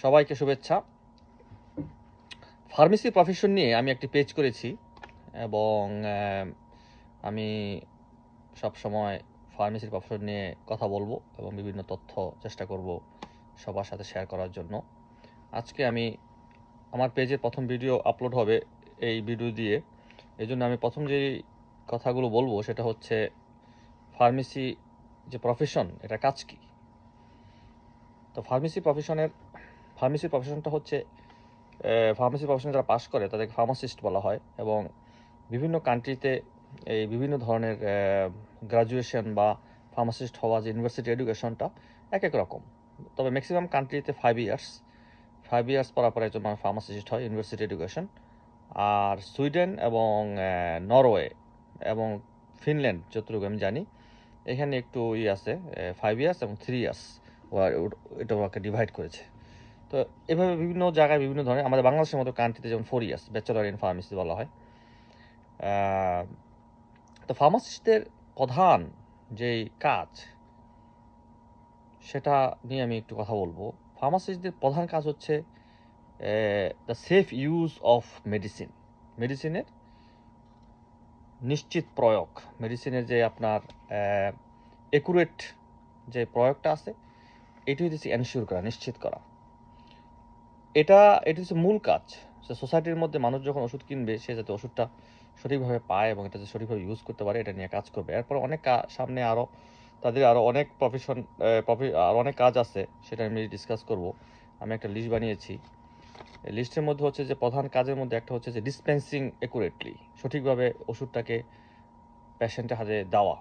সবাইকে শুভেচ্ছা। Pharmacy profession নিয়ে আমি একটি পেজ করেছি এবং আমি সবসময় ফার্মেসির প্রফেশন নিয়ে কথা বলবো এবং বিভিন্ন তথ্য চেষ্টা করব সবার সাথে শেয়ার করার জন্য। আজকে আমি আমার পেজে প্রথম ভিডিও আপলোড হবে এই ভিডিও দিয়ে। এই জন্য আমি প্রথম যে কথাগুলো বলবো সেটা হচ্ছে ফার্মেসি যে প্রফেশন, এটা কাজ কী। তো ফার্মেসি প্রফেশনটা হচ্ছে ফার্মেসি প্রফেশনে যারা পাশ করে তাদেরকে ফার্মাসিস্ট বলা হয় এবং বিভিন্ন কান্ট্রিতে এই বিভিন্ন ধরনের গ্রাজুয়েশন বা ফার্মাসিস্ট হওয়া যে ইউনিভার্সিটি এডুকেশনটা এক এক রকম। তবে ম্যাক্সিমাম কান্ট্রিতে 5 ইয়ার্স পর একজন মানুষ ফার্মাসিস্ট হয় ইউনিভার্সিটি এডুকেশন। আর সুইডেন এবং নরওয়ে এবং ফিনল্যান্ড যতটুকু আমি জানি এখানে একটু আছে 5 ইয়ার্স এবং 3 ইয়ার্স এটা ওকে ডিভাইড করেছে। তো এভাবে বিভিন্ন জায়গায় বিভিন্ন ধরনের, আমাদের বাংলাদেশের মতো কান্ট্রিতে যেমন 4 ইয়ার্স ব্যাচেলর ইন ফার্মেসি বলা হয়। তো ফার্মাসিস্টদের প্রধান যেই কাজ সেটা নিয়ে আমি একটু কথা বলবো। ফার্মাসিস্টদের প্রধান কাজ হচ্ছে দ্য সেফ ইউজ অফ মেডিসিনের নিশ্চিত প্রয়োগ, মেডিসিনের যে আপনার অ্যাকুরেট যে প্রয়োগটা আছে এটি হচ্ছে এনশিওর করা, নিশ্চিত করা। এটা হচ্ছে মূল কাজ। সোসাইটির মধ্যে মানুষ যখন ওষুধ কিনবে সে যাতে ওষুধটা সঠিকভাবে পায় এবং এটা যে সঠিকভাবে ইউজ করতে পারে এটা নিয়ে কাজ করবে। এরপর অনেক সামনে তাদের আরও অনেক আর অনেক কাজ আছে, সেটা আমি ডিসকাস করব। আমি একটা লিস্ট বানিয়েছি। এই লিস্টের মধ্যে হচ্ছে যে প্রধান কাজের মধ্যে একটা হচ্ছে যে ডিসপেন্সিং অ্যাকুরেটলি, সঠিকভাবে ওষুধটাকে পেশেন্টের হাতে দেওয়া,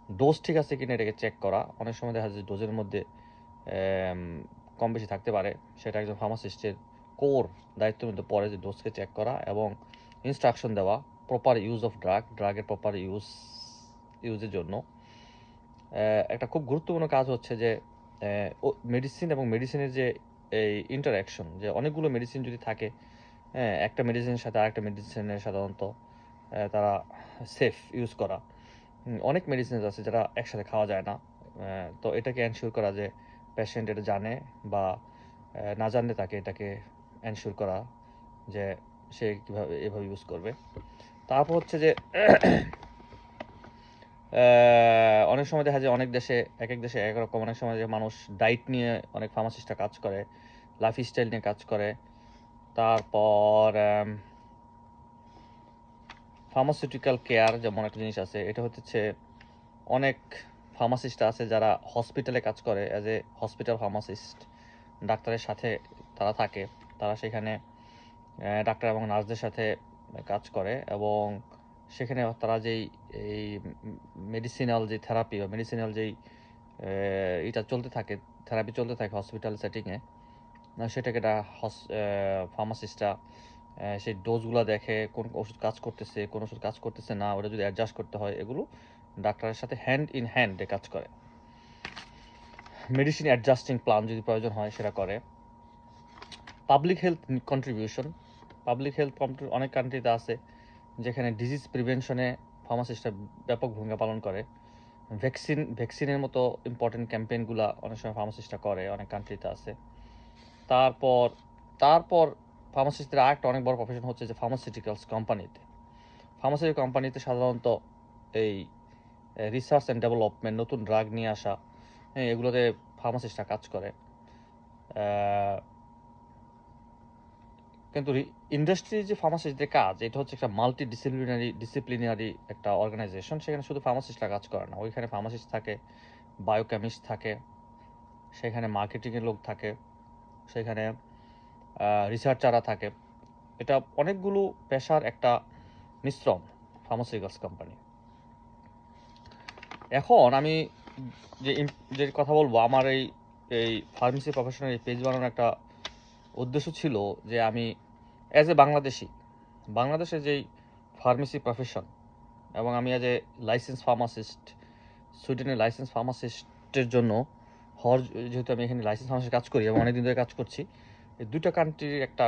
ডোজ ঠিক আছে কিনা এটাকে চেক করা। অনেক সময় দেখা যায় ডোজের মধ্যে কম বেশি থাকতে পারে, সেটা একজন ফার্মাসিস্টের কোর দায়িত্বের মধ্যে পড়ে যে ডোজকে চেক করা এবং ইনস্ট্রাকশন দেওয়া, প্রপার ইউজ অফ ড্রাগের প্রপার ইউজের জন্য। একটা খুব গুরুত্বপূর্ণ কাজ হচ্ছে যে মেডিসিন এবং মেডিসিনের যে এই ইন্টারাকশন, যে অনেকগুলো মেডিসিন যদি থাকে, একটা মেডিসিনের সাথে আরেকটা মেডিসিনের সাধারণত তারা সেফ ইউজ করা। অনেক মেডিসিন আছে যারা একসাথে খাওয়া যায় না। তো এটাকে এনশিওর করা যে পেশেন্ট এটা জানে বা না জানলে তাকে এটাকে এনশিওর করা যে সে কীভাবে এভাবে ইউজ করবে। তারপর হচ্ছে যে অনেক সময় দেখা যায় অনেক দেশে এক দেশে একরকম, অনেক সময় যে মানুষ ডায়েট নিয়ে অনেক ফার্মাসিস্টরা কাজ করে, লাইফস্টাইল নিয়ে কাজ করে। তারপর ফার্মাসিউটিক্যাল কেয়ার যেমন একটা জিনিস আছে, এটা হচ্ছে অনেক ফার্মাসিস্ট আছে যারা হসপিটালে কাজ করে অ্যাজ এ হসপিটাল ফার্মাসিস্ট। ডাক্তারের সাথে তারা থাকে, তারা সেখানে ডাক্তার এবং নার্সদের সাথে কাজ করে এবং সেখানে তারা যেই এই মেডিসিনাল যে থেরাপি বা মেডিসিনাল যেই এটা চলতে থাকে, থেরাপি চলতে থাকে হসপিটাল সেটিংয়ে, সেটাকে ফার্মাসিস্টরা সেই ডোজগুলো দেখে, কোন ওষুধ কাজ করতেছে কোন ওষুধ কাজ করতেছে না, ওটা যদি অ্যাডজাস্ট করতে হয় এগুলো ডাক্তারের সাথে হ্যান্ড ইন হ্যান্ডে কাজ করে। মেডিসিন অ্যাডজাস্টিং প্ল্যান যদি প্রয়োজন হয় সেটা করে। পাবলিক হেলথ কন্ট্রিবিউশন, অনেক কান্ট্রিতে আছে যেখানে ডিজিজ প্রিভেনশনে ফার্মাসিস্টরা ব্যাপক ভূমিকা পালন করে। ভ্যাকসিনের মতো ইম্পর্টেন্ট ক্যাম্পেইনগুলো অনেক সময় ফার্মাসিস্টরা করে, অনেক কান্ট্রিতে আছে। তারপর ফার্মাসিস্টদের আরেকটা অনেক বড় প্রফেশন হচ্ছে যে ফার্মাসিউটিক্যালস কোম্পানিতে সাধারণত এই রিসার্চ অ্যান্ড ডেভেলপমেন্ট, নতুন ড্রাগ নিয়ে আসা, এগুলোতে ফার্মাসিস্টরা কাজ করে। কিন্তু ইন্ডাস্ট্রির যে ফার্মাসিস্টদের কাজ, এটা হচ্ছে একটা ডিসিপ্লিনারি একটা অর্গানাইজেশন। সেখানে শুধু ফার্মাসিস্টরা কাজ করে না, ওইখানে ফার্মাসিস্ট থাকে, বায়োকেমিস্ট থাকে, সেখানে মার্কেটিংয়ের লোক থাকে, সেখানে রিসার্চাররা থাকে। এটা অনেকগুলো পেশার একটা মিশ্রণ ফার্মাসিউটিক্যালস কোম্পানি। এখন আমি যে কথা বলবো, আমার এই ফার্মেসি প্রফেশনের এই পেজ বানানোর একটা উদ্দেশ্য ছিল যে আমি অ্যাজ এ বাংলাদেশের যেই ফার্মেসি প্রফেশন, এবং আমি অ্যাজ এ লাইসেন্স ফার্মাসিস্ট, সুইডেনের লাইসেন্স ফার্মাসিস্টের জন্য যেহেতু আমি এখানে লাইসেন্স ফার্মাসিস্ট কাজ করি এবং অনেকদিন ধরে কাজ করছি, এই দুইটা কান্ট্রির একটা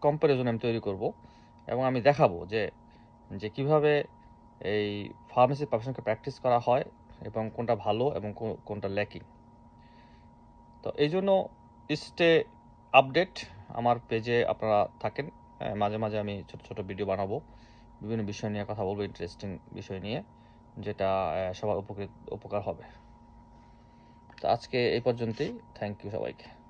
কম্পারিজন আমি তৈরি করব এবং আমি দেখাবো যে কীভাবে এই ফার্মেসি প্রফেশনকে প্র্যাকটিস করা হয় এবং কোনটা ভালো এবং কোনটা ল্যাকিং। তো এই জন্য স্টে আপডেট আমার পেজে আপনারা থাকেন। মাঝে মাঝে আমি ছোট ছোট ভিডিও বানাবো, বিভিন্ন বিষয় নিয়ে কথা বলবো, ইন্টারেস্টিং বিষয় নিয়ে, যেটা সবার উপকার হবে। তো আজকে এই পর্যন্তই। থ্যাংক ইউ সবাইকে।